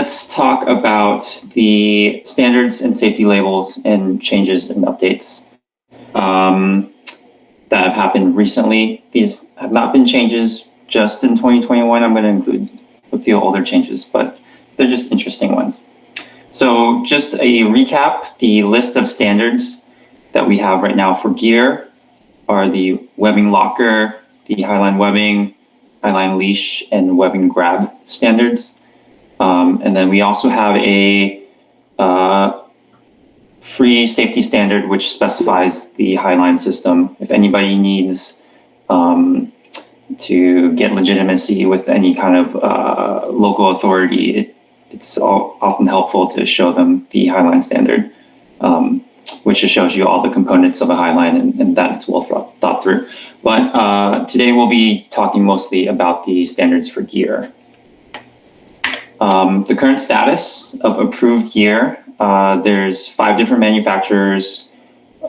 let's talk about the standards and safety labels and changes and updates that have happened recently. These have not been changes just in 2021. I'm going to include a few older changes, but they're just interesting ones. So just a recap, the list of standards that we have right now for gear are the webbing locker, the Highline webbing, Highline leash, and webbing grab standards. And then we also have a free safety standard which specifies the Highline system. If anybody needs to get legitimacy with any kind of local authority, it's often helpful to show them the Highline standard, which just shows you all the components of a Highline and that it's well thought through. But today we'll be talking mostly about the standards for gear. The current status of approved gear, there's 5 different manufacturers,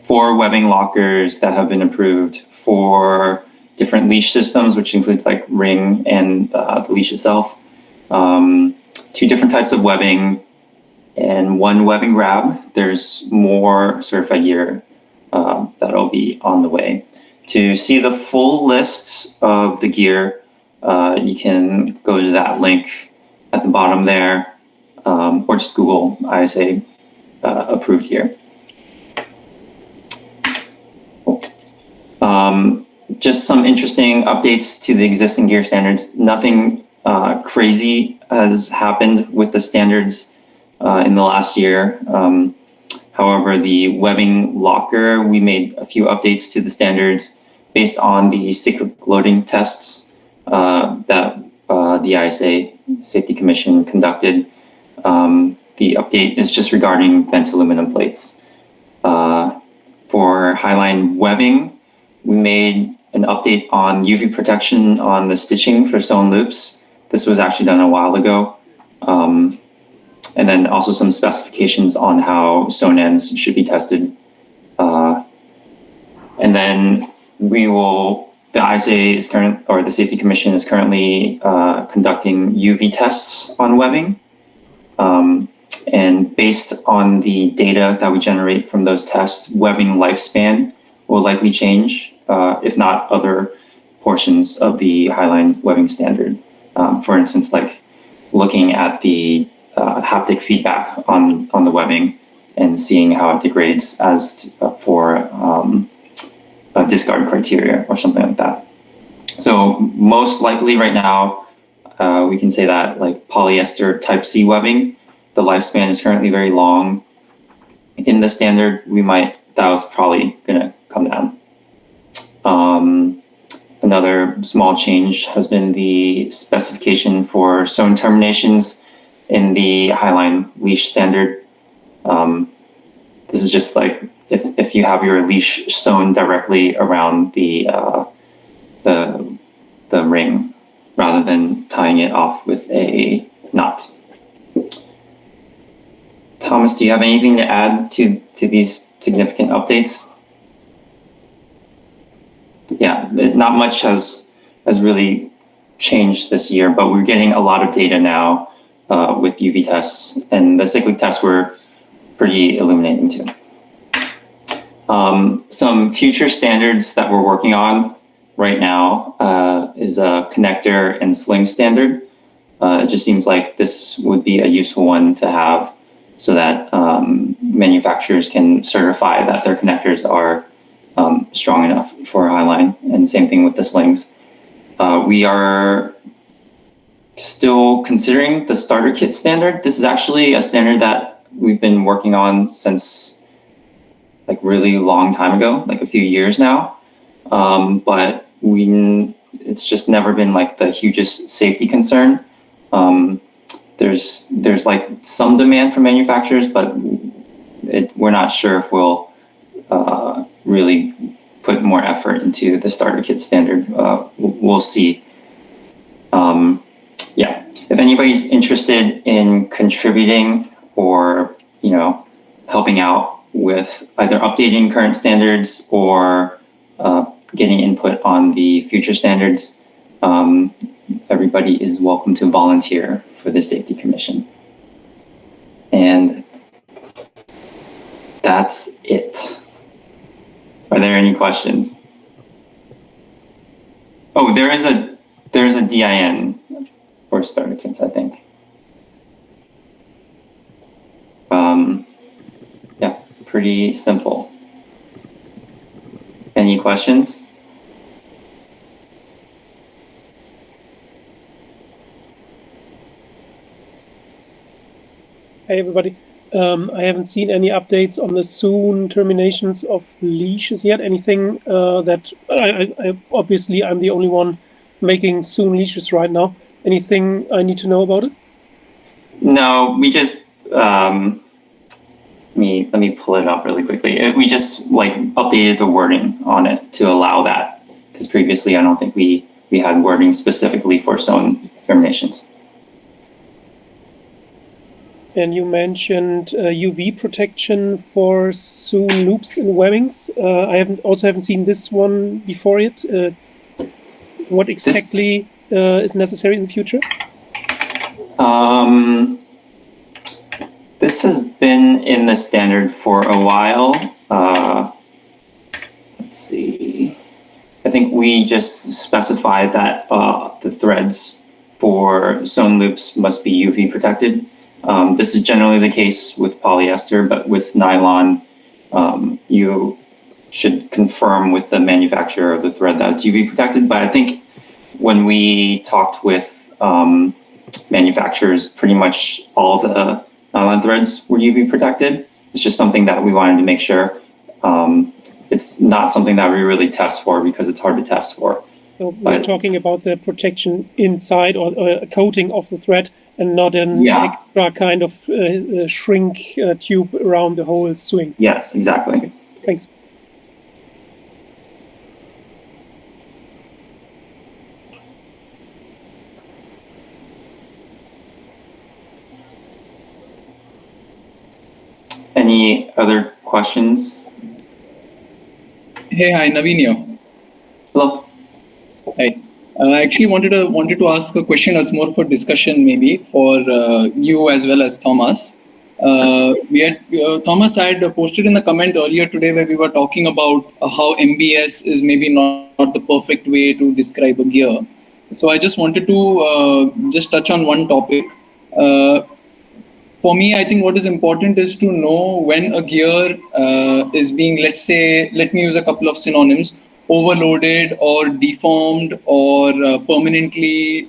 4 webbing lockers that have been approved, 4 different leash systems, which includes like ring and the leash itself, 2 different types of webbing, and 1 webbing grab. There's more certified gear that'll be on the way. To see the full list of the gear, you can go to that link at the bottom there, or just Google ISA approved gear. Just some interesting updates to the existing gear standards. Nothing crazy has happened with the standards in the last year. However, the webbing locker, we made a few updates to the standards based on the cyclic loading tests that the ISA Safety Commission conducted. The update is just regarding bent aluminum plates. For Highline webbing, we made an update on UV protection on the stitching for sewn loops. This was actually done a while ago. And then also some specifications on how sewn ends should be tested. And then the ISA is the Safety Commission is currently conducting UV tests on webbing. And based on the data that we generate from those tests, webbing lifespan will likely change, if not other portions of the Highline webbing standard. For instance, like looking at the haptic feedback on the webbing and seeing how it degrades as for a discard criteria or something like that. So most likely right now, we can say that like polyester type C webbing, the lifespan is currently very long. In the standard, that was probably gonna come down. Another small change has been the specification for sewn terminations in the Highline leash standard. This is just like if you have your leash sewn directly around the ring rather than tying it off with a knot. Thomas, do you have anything to add to these significant updates? Yeah, not much has really changed this year, but we're getting a lot of data now with UV tests, and the cyclic tests were pretty illuminating too. Some future standards that we're working on right now is a connector and sling standard. It just seems like this would be a useful one to have so that manufacturers can certify that their connectors are strong enough for Highline, and same thing with the slings. We are still considering the starter kit standard. This is actually a standard that we've been working on since like really long time ago, like a few years now. But it's just never been like the hugest safety concern. There's like some demand from manufacturers, but we're not sure if we'll really put more effort into the starter kit standard. We'll see. Yeah, if anybody's interested in contributing or helping out with either updating current standards or getting input on the future standards, everybody is welcome to volunteer for the Safety Commission. And that's it. Are there any questions? Oh, there's a DIN for starter kits, I think. Yeah, pretty simple. Any questions? Hey everybody. I haven't seen any updates on the soon terminations of leashes yet. Anything that I obviously I'm the only one making soon leashes right now. Anything I need to know about it? No, we just let me pull it up really quickly. We just like updated the wording on it to allow that, because previously I don't think we had wording specifically for zone terminations. And you mentioned UV protection for soon loops and webbings. I haven't seen this one before it. What exactly is necessary in the future? This has been in the standard for a while. Let's see. I think we just specified that the threads for sewn loops must be UV protected. This is generally the case with polyester, but with nylon, you should confirm with the manufacturer of the thread that it's UV protected. But I think when we talked with manufacturers, pretty much all the nylon threads were UV protected. It's just something that we wanted to make sure. It's not something that we really test for because it's hard to test for. So we're talking about the protection inside or a coating of the thread and not an extra kind of shrink tube around the whole swing. Yes, exactly. Thanks. Any other questions? Hey, hi, Naveen here. Hello. Hi. I actually wanted to ask a question that's more for discussion, maybe for you as well as Thomas. Thomas had posted in the comment earlier today where we were talking about how MBS is maybe not the perfect way to describe a gear. So I just wanted to just touch on one topic. For me, I think what is important is to know when a gear is being, let's say, let me use a couple of synonyms, overloaded or deformed or permanently,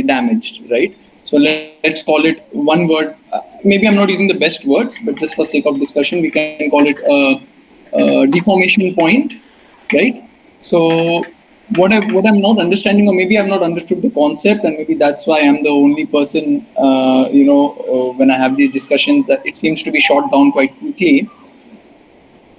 damaged, right? So let's call it one word. Maybe I'm not using the best words, but just for sake of discussion, we can call it a deformation point, right? So what I'm not understanding, or maybe I've not understood the concept, and maybe that's why I'm the only person, when I have these discussions, it seems to be shot down quite quickly.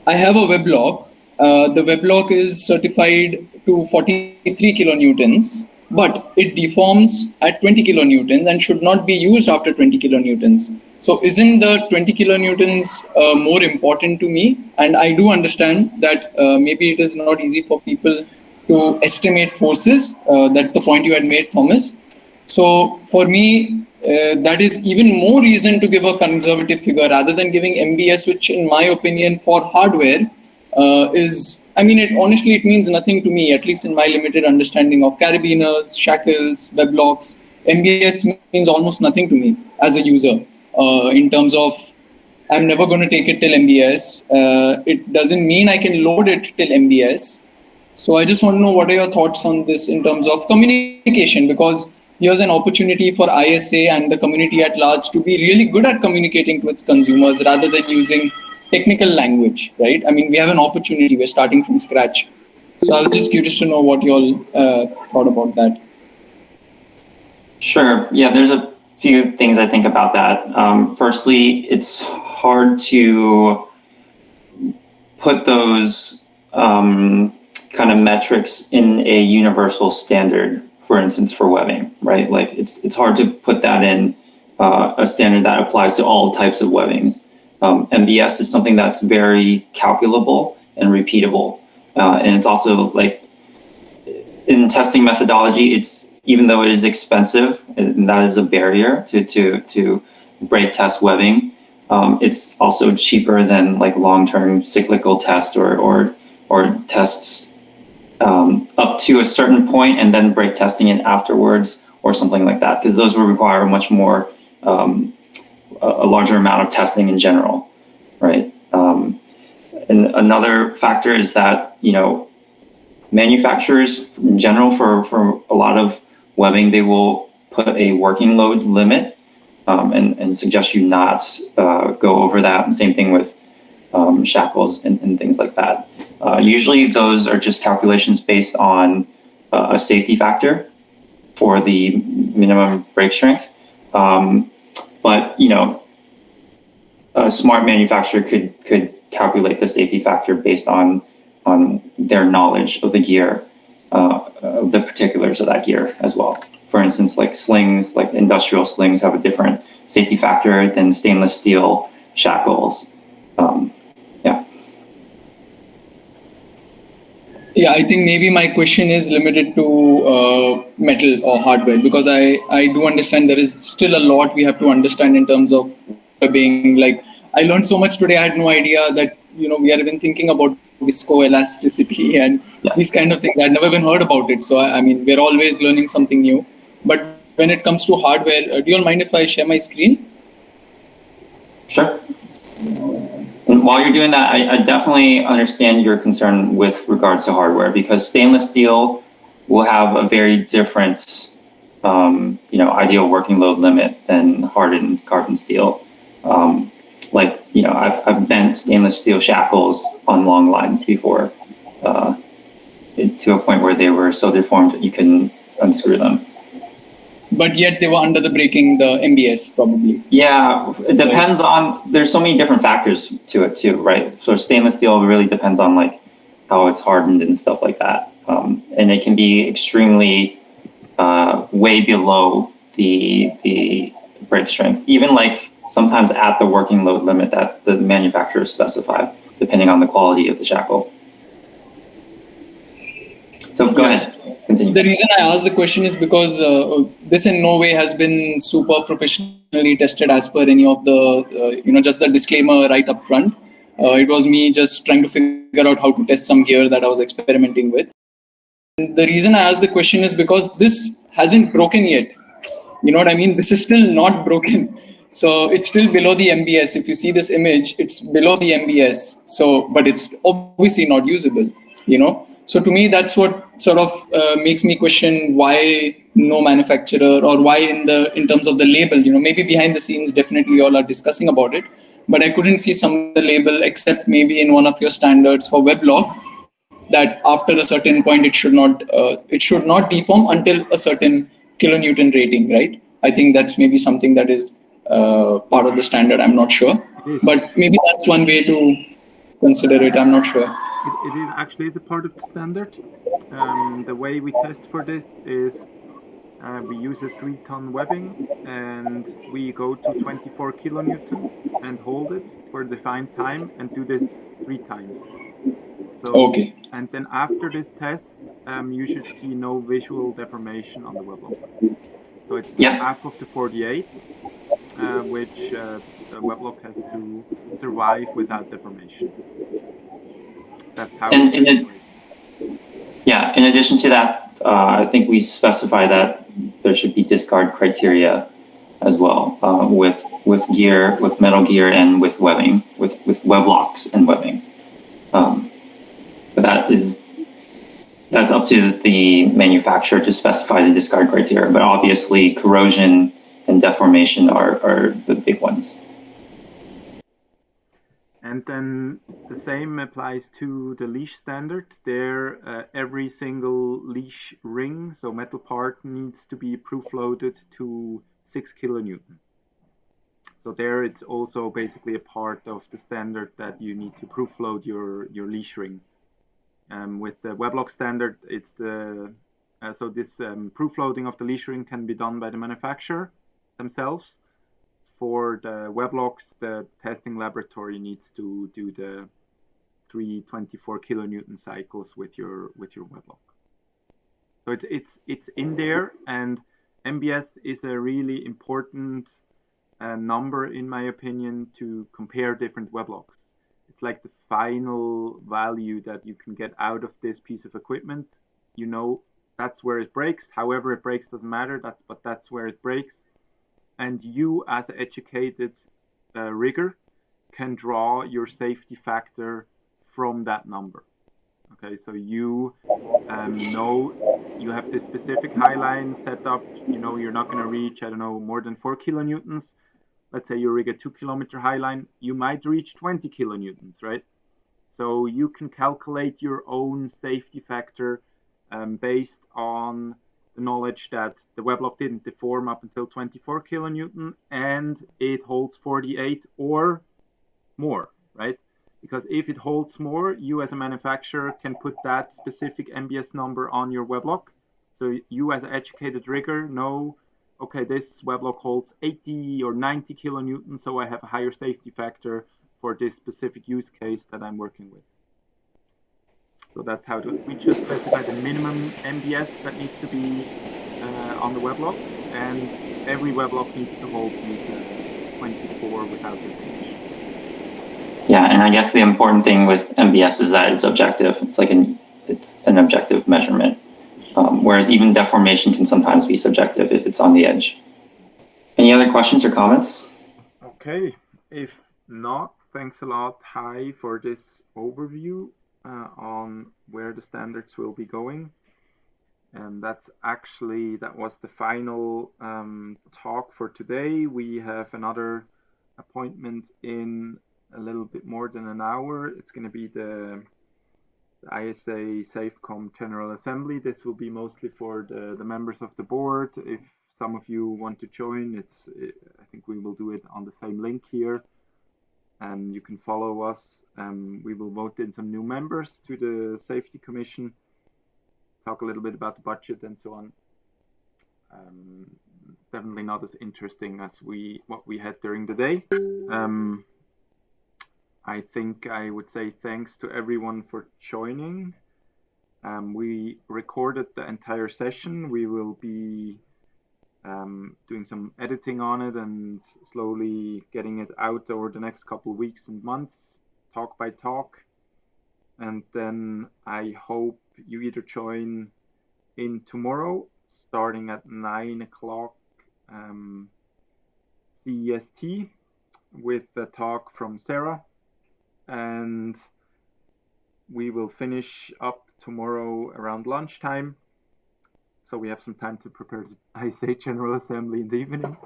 I have a weblog. The weblog is certified to 43 kilonewtons, but it deforms at 20 kilonewtons and should not be used after 20 kilonewtons. So isn't the 20 kilonewtons more important to me? And I do understand that maybe it is not easy for people to estimate forces. That's the point you had made, Thomas. So for me, that is even more reason to give a conservative figure rather than giving MBS, which in my opinion for hardware honestly, it means nothing to me, at least in my limited understanding of carabiners, shackles, weblogs. MBS means almost nothing to me as a user in terms of I'm never going to take it till MBS. It doesn't mean I can load it till MBS. So I just want to know what are your thoughts on this in terms of communication, because here's an opportunity for ISA and the community at large to be really good at communicating to its consumers rather than using technical language, right? I mean, we have an opportunity. We're starting from scratch. So I was just curious to know what you all thought about that. Sure. Yeah, there's a few things I think about that. Firstly, it's hard to put those kind of metrics in a universal standard, for instance, for webbing, right? Like it's hard to put that in a standard that applies to all types of webbings. MBS is something that's very calculable and repeatable. And it's also like in testing methodology, it's even though it is expensive, and that is a barrier to break test webbing. It's also cheaper than like long-term cyclical tests or tests up to a certain point and then break testing it afterwards or something like that, because those will require much more a larger amount of testing in general, right? And another factor is that, you know, manufacturers in general for a lot of webbing, they will put a working load limit and suggest you not go over that. And same thing with shackles and things like that. Usually those are just calculations based on a safety factor for the minimum break strength. But, you know, a smart manufacturer could calculate the safety factor based on their knowledge of the gear, of the particulars of that gear as well. For instance, like slings, like industrial slings have a different safety factor than stainless steel shackles. Yeah. Yeah, I think maybe my question is limited to metal or hardware, because I do understand there is still a lot we have to understand in terms of being like, I learned so much today. I had no idea that, you know, we are even thinking about viscoelasticity and Yeah. these kind of things. I'd never even heard about it. So I mean, we're always learning something new. But when it comes to hardware, do you all mind if I share my screen? Sure. And while you're doing that, I definitely understand your concern with regards to hardware, because stainless steel will have a very different, you know, ideal working load limit than hardened carbon steel. Like, you know, I've bent stainless steel shackles on long lines before, to a point where they were so deformed that you couldn't unscrew them. But yet they were under the breaking the MBS probably. Yeah, it depends on, there's so many different factors to it too, right? So stainless steel really depends on like how it's hardened and stuff like that. And it can be extremely way below the break strength, even like sometimes at the working load limit that the manufacturers specify, depending on the quality of the shackle. So go ahead, continue. The reason I asked the question is because this in no way has been super professionally tested as per any of the, you know, just the disclaimer right up front. It was me just trying to figure out how to test some gear that I was experimenting with. And the reason I asked the question is because this hasn't broken yet. You know what I mean? This is still not broken. So it's still below the MBS. If you see this image, it's below the MBS. So, but it's obviously not usable, you know? So to me, that's what sort of makes me question why no manufacturer, or why in terms of the label, you know, maybe behind the scenes, definitely all are discussing about it, but I couldn't see some of the label except maybe in one of your standards for Weblock, that after a certain point it should not deform until a certain kilonewton rating, right? I think that's maybe something that is part of the standard. I'm not sure, but maybe that's one way to consider it. I'm not sure. It is actually is a part of the standard. The way we test for this is we use a 3-ton webbing and we go to 24 kilonewton and hold it for a defined time and do this 3 times. So, Okay. and then after this test, you should see no visual deformation on the weblock. So it's Yeah. half of the 48, which the weblock has to survive without deformation. That's how And we do it. Yeah, in addition to that, I think we specify that there should be discard criteria as well, with gear, with metal gear, and with webbing, with web locks and webbing. But that's up to the manufacturer to specify the discard criteria. But obviously, corrosion and deformation are the big ones. And then the same applies to the leash standard. There, every single leash ring, so metal part, needs to be proof loaded to 6 kilonewton. So there it's also basically a part of the standard that you need to proof load your leash ring. With the Weblock standard, it's the so this proof loading of the leash ring can be done by the manufacturer themselves. For the Weblocks, the testing laboratory needs to do the 324 kilonewton cycles with your Weblock. So it's in there, and MBS is a really important number, in my opinion, to compare different weblogs. It's like the final value that you can get out of this piece of equipment. You know, that's where it breaks. However it breaks doesn't matter. But that's where it breaks. And you, as an educated rigger, can draw your safety factor from that number. Okay, so you know you have this specific Highline set up. You know you're not going to reach, I don't know, more than 4 kilonewtons. Let's say you rig a 2 kilometer Highline, you might reach 20 kilonewtons, right? So you can calculate your own safety factor based on the knowledge that the weblock didn't deform up until 24 kilonewton and it holds 48 or more, right? Because if it holds more, you as a manufacturer can put that specific MBS number on your weblock. So you as an educated rigger know, okay, this weblock holds 80 or 90 kilonewtons, so I have a higher safety factor for this specific use case that I'm working with. So that's how we just specify the minimum MBS that needs to be on the weblock, and every weblock needs to hold these 24 without deformation. Yeah, and I guess the important thing with MBS is that it's objective. It's like it's an objective measurement, whereas even deformation can sometimes be subjective if it's on the edge. Any other questions or comments? Okay, if not, thanks a lot, Hai, for this overview on where the standards will be going. And that was the final talk for today. We have another appointment in a little bit more than an hour. It's going to be the ISA SafeCom General Assembly. This will be mostly for the members of the board. If some of you want to join, I think we will do it on the same link here. And you can follow us. We will vote in some new members to the Safety Commission, talk a little bit about the budget and so on. Definitely not as interesting as what we had during the day. I think I would say thanks to everyone for joining. We recorded the entire session. We will be doing some editing on it and slowly getting it out over the next couple of weeks and months, talk by talk. And then I hope you either join in tomorrow, starting at 9 o'clock CEST, with the talk from Sarah. And we will finish up tomorrow around lunchtime, so we have some time to prepare the ISA General Assembly in the evening.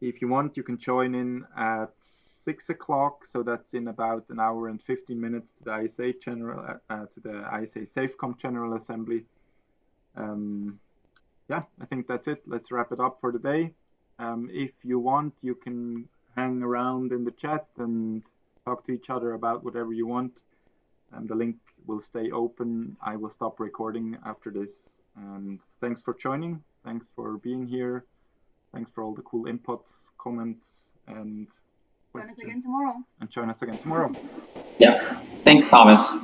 If you want, you can join in at 6 o'clock, so that's in about an hour and 15 minutes to the ISA SafeCom General Assembly. Yeah, I think that's it. Let's wrap it up for the day. If you want, you can hang around in the chat and talk to each other about whatever you want. And the link will stay open. I will stop recording after this. And thanks for joining. Thanks for being here. Thanks for all the cool inputs, comments, and questions. Join us again tomorrow. And join us again tomorrow. Yeah. Thanks, Thomas.